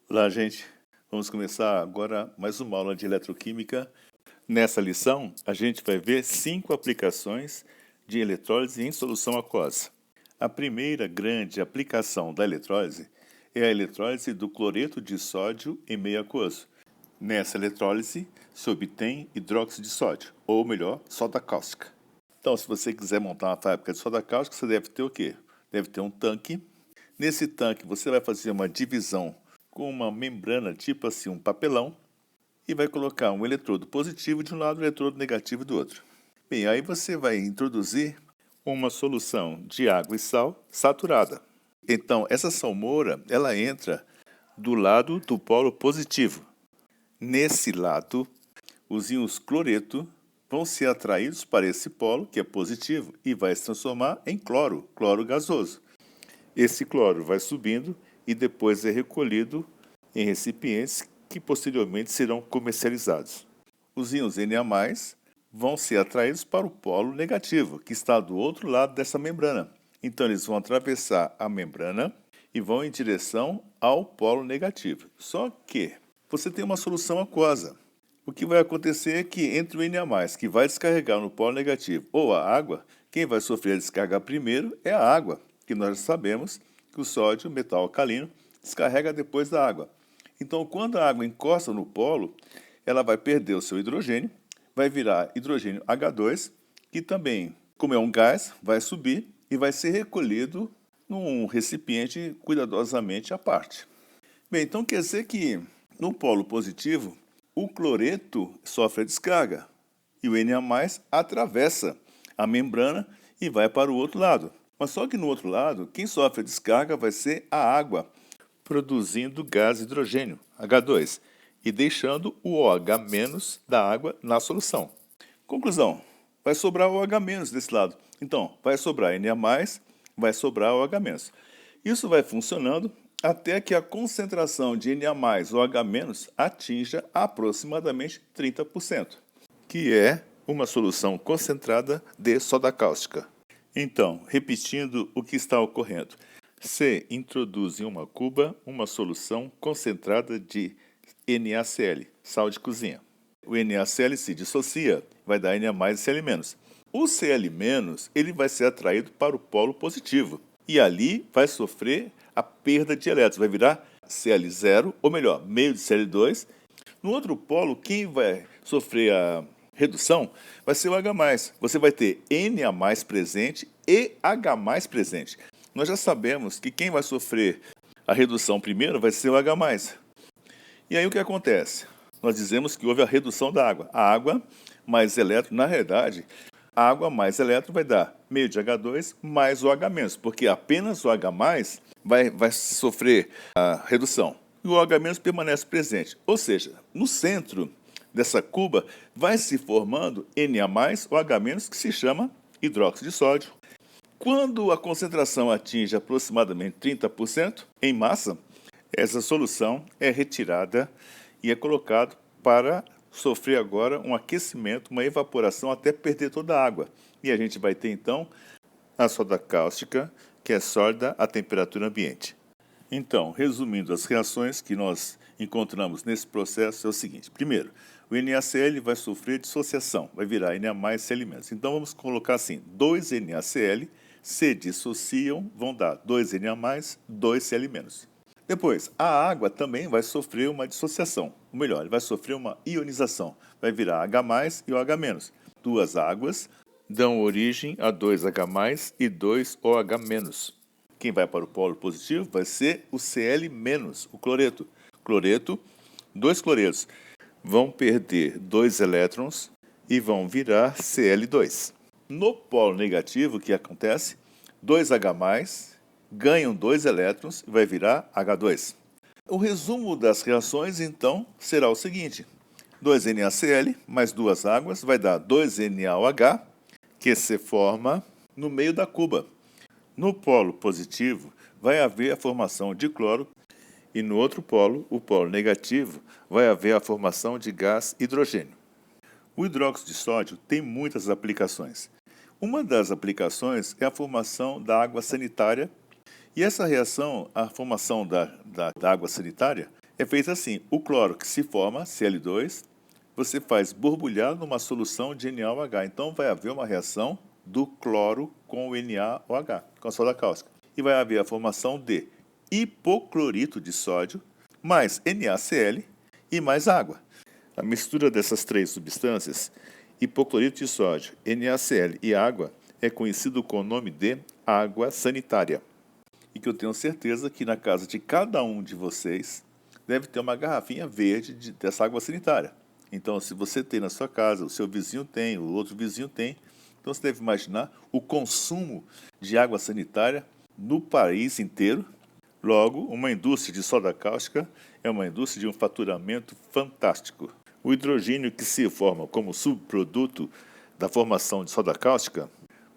Olá, gente. Vamos começar agora mais uma aula de eletroquímica. Nessa lição, a gente vai ver 5 aplicações de eletrólise em solução aquosa. A primeira grande aplicação da eletrólise é a eletrólise do cloreto de sódio em meio aquoso. Nessa eletrólise, se obtém hidróxido de sódio, ou melhor, soda cáustica. Então, se você quiser montar uma fábrica de soda cáustica, você deve ter o quê? Deve ter um tanque. Nesse tanque, você vai fazer uma divisão com uma membrana, tipo assim, um papelão, e vai colocar um eletrodo positivo de um lado e um eletrodo negativo do outro. Bem, aí você vai introduzir uma solução de água e sal saturada. Então, essa salmoura, ela entra do lado do polo positivo. Nesse lado, os íons cloreto vão ser atraídos para esse polo, que é positivo, e vai se transformar em cloro gasoso. Esse cloro vai subindo e depois é recolhido em recipientes que posteriormente serão comercializados. Os íons Na+, vão ser atraídos para o polo negativo, que está do outro lado dessa membrana. Então eles vão atravessar a membrana e vão em direção ao polo negativo. Só que você tem uma solução aquosa. O que vai acontecer é que entre o Na+, que vai descarregar no polo negativo, ou a água, quem vai sofrer a descarga primeiro é a água, que nós sabemos que o sódio, metal alcalino, descarrega depois da água. Então, quando a água encosta no polo, ela vai perder o seu hidrogênio, vai virar hidrogênio H2, que também, como é um gás, vai subir e vai ser recolhido num recipiente cuidadosamente à parte. Bem, então quer dizer que no polo positivo, o cloreto sofre a descarga e o Na+ atravessa a membrana e vai para o outro lado. Mas só que no outro lado, quem sofre a descarga vai ser a água, produzindo gás hidrogênio, H2, e deixando o OH- da água na solução. Conclusão, vai sobrar o OH- desse lado. Então, vai sobrar Na+, vai sobrar OH-. Isso vai funcionando até que a concentração de Na+, OH- atinja aproximadamente 30%, que é uma solução concentrada de soda cáustica. Então, repetindo o que está ocorrendo. Se introduz em uma cuba uma solução concentrada de NaCl, sal de cozinha. O NaCl se dissocia, vai dar Na+ e Cl-. O Cl- ele vai ser atraído para o polo positivo e ali vai sofrer a perda de elétrons, vai virar Cl0, ou melhor, meio de Cl2. No outro polo, quem vai sofrer a redução vai ser o H+. Você vai ter Na+ presente e H+ presente. Nós já sabemos que quem vai sofrer a redução primeiro vai ser o H+. E aí o que acontece? Nós dizemos que houve a redução da água. A água mais elétron, na realidade, a água mais elétron vai dar meio de H2 mais o H-, porque apenas o H+ vai sofrer a redução. E o OH- permanece presente. Ou seja, no centro dessa cuba vai se formando Na+, o H-, que se chama hidróxido de sódio. Quando a concentração atinge aproximadamente 30% em massa, essa solução é retirada e é colocada para sofrer agora um aquecimento, uma evaporação até perder toda a água. E a gente vai ter então a soda cáustica, que é sólida a temperatura ambiente. Então, resumindo as reações que nós encontramos nesse processo é o seguinte. Primeiro, o NaCl vai sofrer dissociação, vai virar Na+, Cl-. Então vamos colocar assim, 2 NaCl se dissociam, vão dar 2 Na+, 2 Cl-. Depois, a água também vai sofrer uma dissociação, ou melhor, ele vai sofrer uma ionização, vai virar H+ e OH-. Duas águas dão origem a 2H+ e 2OH-. Quem vai para o polo positivo vai ser o Cl-, o cloreto. Cloreto, dois cloretos vão perder 2 elétrons e vão virar Cl2. No polo negativo, o que acontece? 2H+, ganham 2 elétrons e vai virar H2. O resumo das reações, então, será o seguinte. 2 NaCl mais 2 águas vai dar 2 NaOH, que se forma no meio da cuba. No polo positivo, vai haver a formação de cloro e no outro polo, o polo negativo, vai haver a formação de gás hidrogênio. O hidróxido de sódio tem muitas aplicações. Uma das aplicações é a formação da água sanitária, e essa reação, a formação da água sanitária, É feito assim, o cloro que se forma, Cl2, você faz borbulhar numa solução de NaOH. Então vai haver uma reação do cloro com o NaOH, com a soda cáustica. E vai haver a formação de hipoclorito de sódio, mais NaCl e mais água. A mistura dessas três substâncias, hipoclorito de sódio, NaCl e água, é conhecido com o nome de água sanitária. E que eu tenho certeza que na casa de cada um de vocês deve ter uma garrafinha verde dessa água sanitária. Então, se você tem na sua casa, o seu vizinho tem, o outro vizinho tem, então você deve imaginar o consumo de água sanitária no país inteiro. Logo, uma indústria de soda cáustica é uma indústria de um faturamento fantástico. O hidrogênio que se forma como subproduto da formação de soda cáustica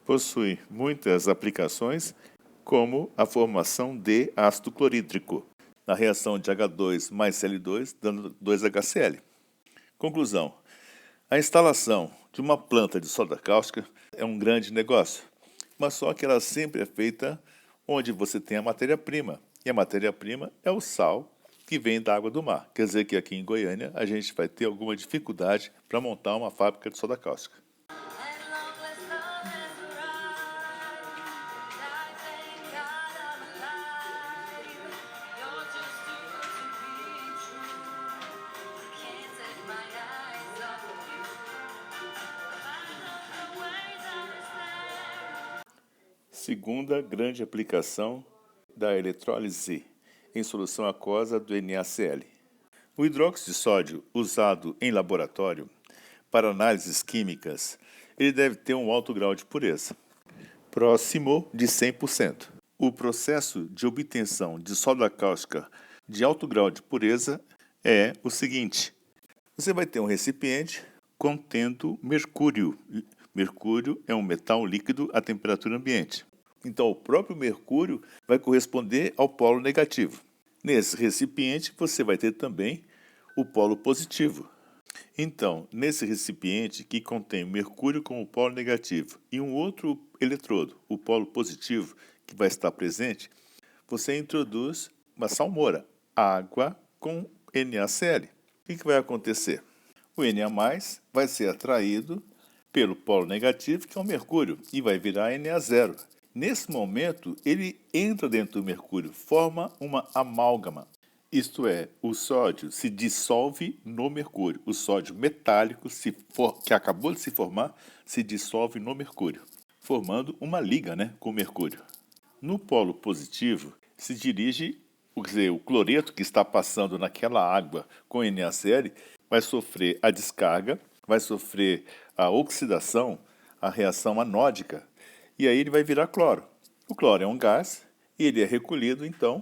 possui muitas aplicações, como a formação de ácido clorídrico, na reação de H2 mais Cl2, dando 2HCl. Conclusão: a instalação de uma planta de soda cáustica é um grande negócio, mas só que ela sempre é feita onde você tem a matéria-prima, e a matéria-prima é o sal que vem da água do mar. Quer dizer que aqui em Goiânia a gente vai ter alguma dificuldade para montar uma fábrica de soda cáustica. Segunda grande aplicação da eletrólise em solução aquosa do NaCl. O hidróxido de sódio usado em laboratório para análises químicas, ele deve ter um alto grau de pureza, próximo de 100%. O processo de obtenção de soda cáustica de alto grau de pureza é o seguinte: você vai ter um recipiente contendo mercúrio. Mercúrio é um metal líquido à temperatura ambiente. Então, o próprio mercúrio vai corresponder ao polo negativo. Nesse recipiente, você vai ter também o polo positivo. Então, nesse recipiente que contém mercúrio como polo negativo e um outro eletrodo, o polo positivo, que vai estar presente, você introduz uma salmoura, água com NaCl. O que vai acontecer? O Na+ vai ser atraído pelo polo negativo, que é o mercúrio, e vai virar Na0. Nesse momento, ele entra dentro do mercúrio, forma uma amálgama. Isto é, o sódio se dissolve no mercúrio. O sódio metálico que acabou de se formar se dissolve no mercúrio, formando uma liga, com o mercúrio. No polo positivo, se dirige, o cloreto que está passando naquela água com NaCl vai sofrer a descarga, vai sofrer a oxidação, a reação anódica, e aí ele vai virar cloro. O cloro é um gás e ele é recolhido, então,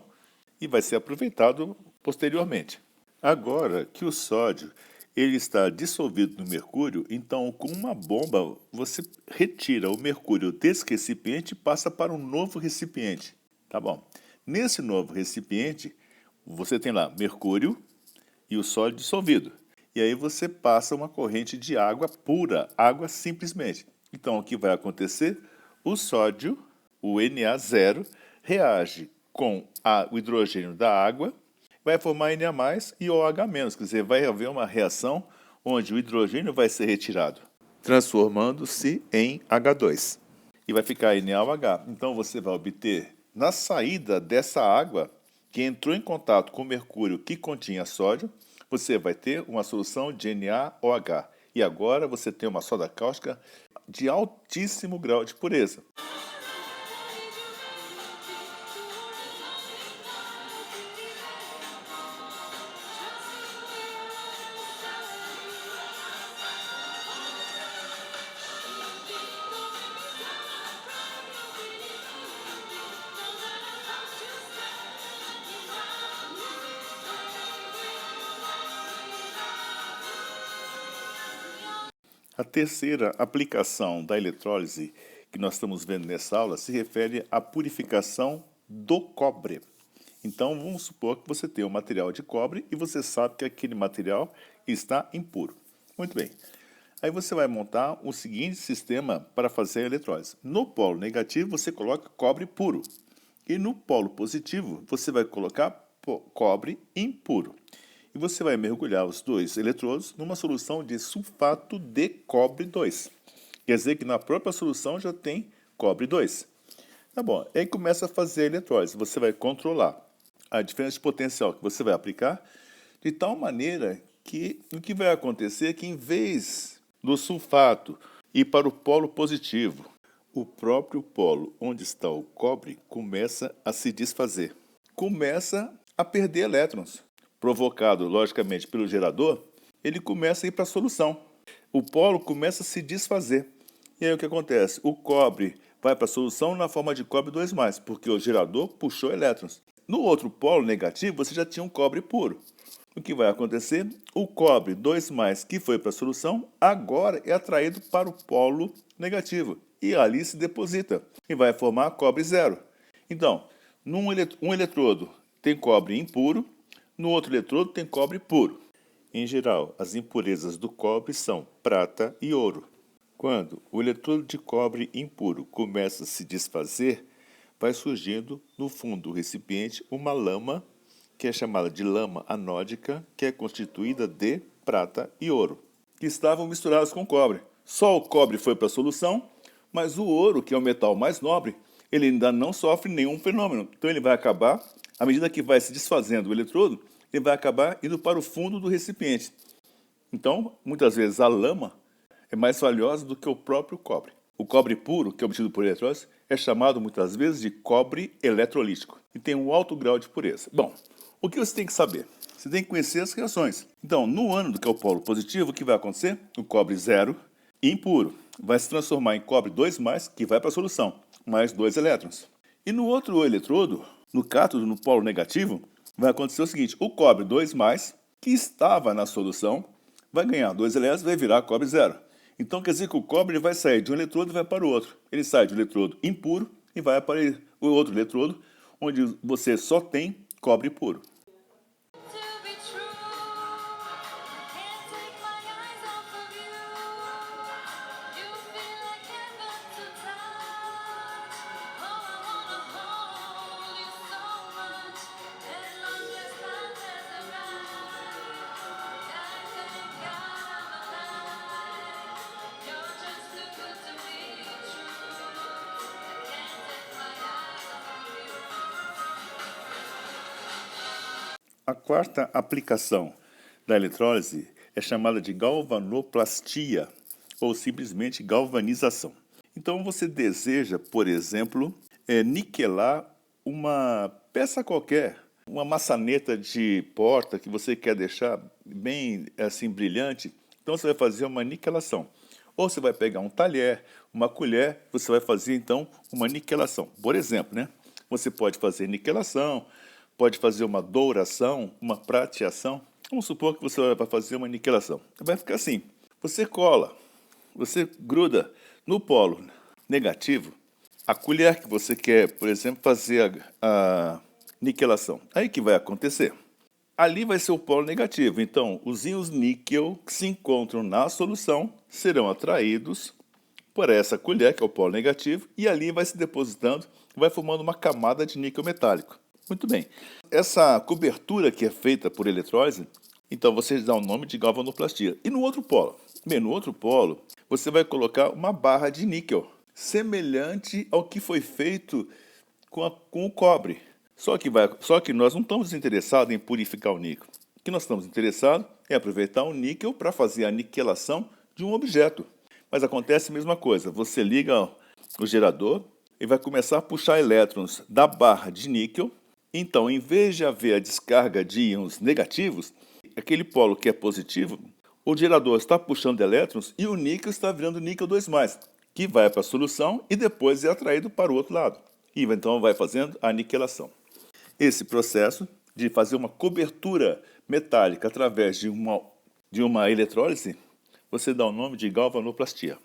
e vai ser aproveitado posteriormente. Agora que o sódio ele está dissolvido no mercúrio, então com uma bomba você retira o mercúrio desse recipiente e passa para um novo recipiente. Tá bom? Nesse novo recipiente, você tem lá mercúrio e o sódio dissolvido. E aí você passa uma corrente de água pura, água simplesmente. Então o que vai acontecer? O sódio, o Na0, reage com o hidrogênio da água, vai formar Na+, e OH-, quer dizer, vai haver uma reação onde o hidrogênio vai ser retirado, transformando-se em H2. E vai ficar NaOH. Então você vai obter, na saída dessa água, que entrou em contato com o mercúrio que continha sódio, você vai ter uma solução de NaOH. E agora você tem uma soda cáustica de altíssimo grau de pureza. A terceira aplicação da eletrólise que nós estamos vendo nessa aula se refere à purificação do cobre. Então, vamos supor que você tem um material de cobre e você sabe que aquele material está impuro. Muito bem. Aí você vai montar o seguinte sistema para fazer a eletrólise. No polo negativo, você coloca cobre puro. E no polo positivo, você vai colocar cobre impuro. E você vai mergulhar os dois eletrodos numa solução de sulfato de cobre 2. Quer dizer que na própria solução já tem cobre 2. Tá bom, aí começa a fazer a eletrólise. Você vai controlar a diferença de potencial que você vai aplicar de tal maneira que o que vai acontecer é que, em vez do sulfato ir para o polo positivo, o próprio polo onde está o cobre começa a se desfazer. Começa a perder elétrons. Provocado, logicamente, pelo gerador, ele começa a ir para a solução. O polo começa a se desfazer. E aí o que acontece? O cobre vai para a solução na forma de cobre 2+, porque o gerador puxou elétrons. No outro polo negativo, você já tinha um cobre puro. O que vai acontecer? O cobre 2+, que foi para a solução, agora é atraído para o polo negativo. E ali se deposita. E vai formar cobre 0. Então, um eletrodo tem cobre impuro, no outro eletrodo tem cobre puro. Em geral, as impurezas do cobre são prata e ouro. Quando o eletrodo de cobre impuro começa a se desfazer, vai surgindo no fundo do recipiente uma lama, que é chamada de lama anódica, que é constituída de prata e ouro, que estavam misturados com cobre. Só o cobre foi para a solução, mas o ouro, que é o metal mais nobre, ele ainda não sofre nenhum fenômeno. Então ele vai acabar, à medida que vai se desfazendo o eletrodo, ele vai acabar indo para o fundo do recipiente. Então, muitas vezes a lama é mais valiosa do que o próprio cobre. O cobre puro, que é obtido por eletrólise, é chamado muitas vezes de cobre eletrolítico e tem um alto grau de pureza. Bom, o que você tem que saber? Você tem que conhecer as reações. Então, no ânodo, que é o polo positivo, o que vai acontecer? O cobre 0, impuro, vai se transformar em cobre 2+, que vai para a solução, mais 2 elétrons. E no outro eletrodo, no cátodo, no polo negativo, vai acontecer o seguinte: o cobre 2+, que estava na solução, vai ganhar 2 elétrons e vai virar cobre 0. Então quer dizer que o cobre vai sair de um eletrodo e vai para o outro. Ele sai de um eletrodo impuro e vai para o outro eletrodo, onde você só tem cobre puro. A quarta aplicação da eletrólise é chamada de galvanoplastia, ou simplesmente galvanização. Então você deseja, por exemplo, niquelar uma peça qualquer, uma maçaneta de porta que você quer deixar bem assim brilhante, então você vai fazer uma niquelação. Ou você vai pegar um talher, uma colher, você vai fazer então uma niquelação. Por exemplo, né? Você pode fazer niquelação, pode fazer uma douração, uma prateação. Vamos supor que você vai fazer uma niquelação. Vai ficar assim. Você cola, você gruda no polo negativo a colher que você quer, por exemplo, fazer a niquelação. Aí o que vai acontecer? Ali vai ser o polo negativo. Então, os íons níquel que se encontram na solução serão atraídos por essa colher, que é o polo negativo, e ali vai se depositando, vai formando uma camada de níquel metálico. Muito bem. Essa cobertura que é feita por eletrólise, então você dá o nome de galvanoplastia. E no outro polo? Bem, no outro polo, você vai colocar uma barra de níquel, semelhante ao que foi feito com o cobre. Só que nós não estamos interessados em purificar o níquel. O que nós estamos interessados é aproveitar o níquel para fazer a aniquilação de um objeto. Mas acontece a mesma coisa. Você liga o gerador e vai começar a puxar elétrons da barra de níquel. Então, em vez de haver a descarga de íons negativos, aquele polo que é positivo, o gerador está puxando elétrons e o níquel está virando níquel 2+, que vai para a solução e depois é atraído para o outro lado. E então vai fazendo a aniquilação. Esse processo de fazer uma cobertura metálica através de uma eletrólise, você dá o nome de galvanoplastia.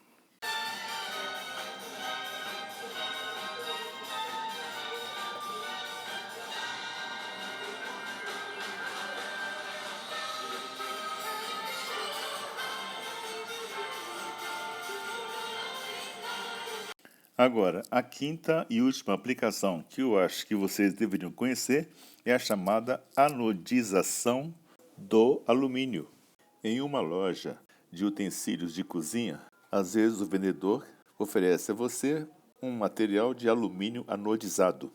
Agora, a quinta e última aplicação que eu acho que vocês deveriam conhecer é a chamada anodização do alumínio. Em uma loja de utensílios de cozinha, às vezes o vendedor oferece a você um material de alumínio anodizado.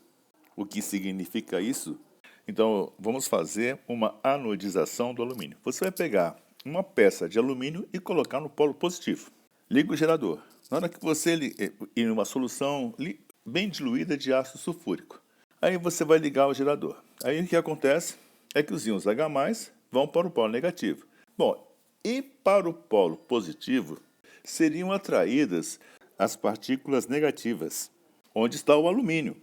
O que significa isso? Então, vamos fazer uma anodização do alumínio. Você vai pegar uma peça de alumínio e colocar no polo positivo. Liga o gerador. Na hora que você em uma solução bem diluída de ácido sulfúrico, aí você vai ligar o gerador. Aí o que acontece é que os íons H+ vão para o polo negativo. Bom, e para o polo positivo seriam atraídas as partículas negativas, onde está o alumínio.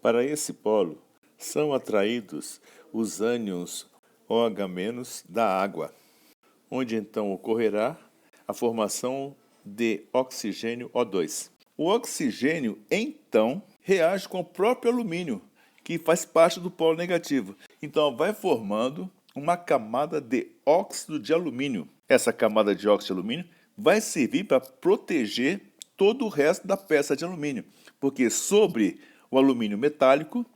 Para esse polo são atraídos os ânions OH- da água, onde então ocorrerá a formação de oxigênio O2. O oxigênio, então, reage com o próprio alumínio, que faz parte do polo negativo. Então, vai formando uma camada de óxido de alumínio. Essa camada de óxido de alumínio vai servir para proteger todo o resto da peça de alumínio, porque sobre o alumínio metálico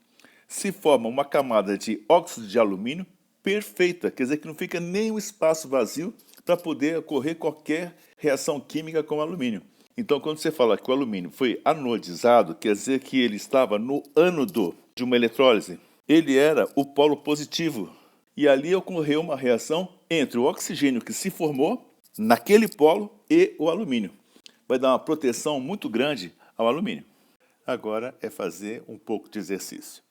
se forma uma camada de óxido de alumínio perfeita, quer dizer que não fica nenhum espaço vazio para poder ocorrer qualquer reação química com o alumínio. Então, quando você fala que o alumínio foi anodizado, quer dizer que ele estava no ânodo de uma eletrólise. Ele era o polo positivo. E ali ocorreu uma reação entre o oxigênio que se formou naquele polo e o alumínio. Vai dar uma proteção muito grande ao alumínio. Agora é fazer um pouco de exercício.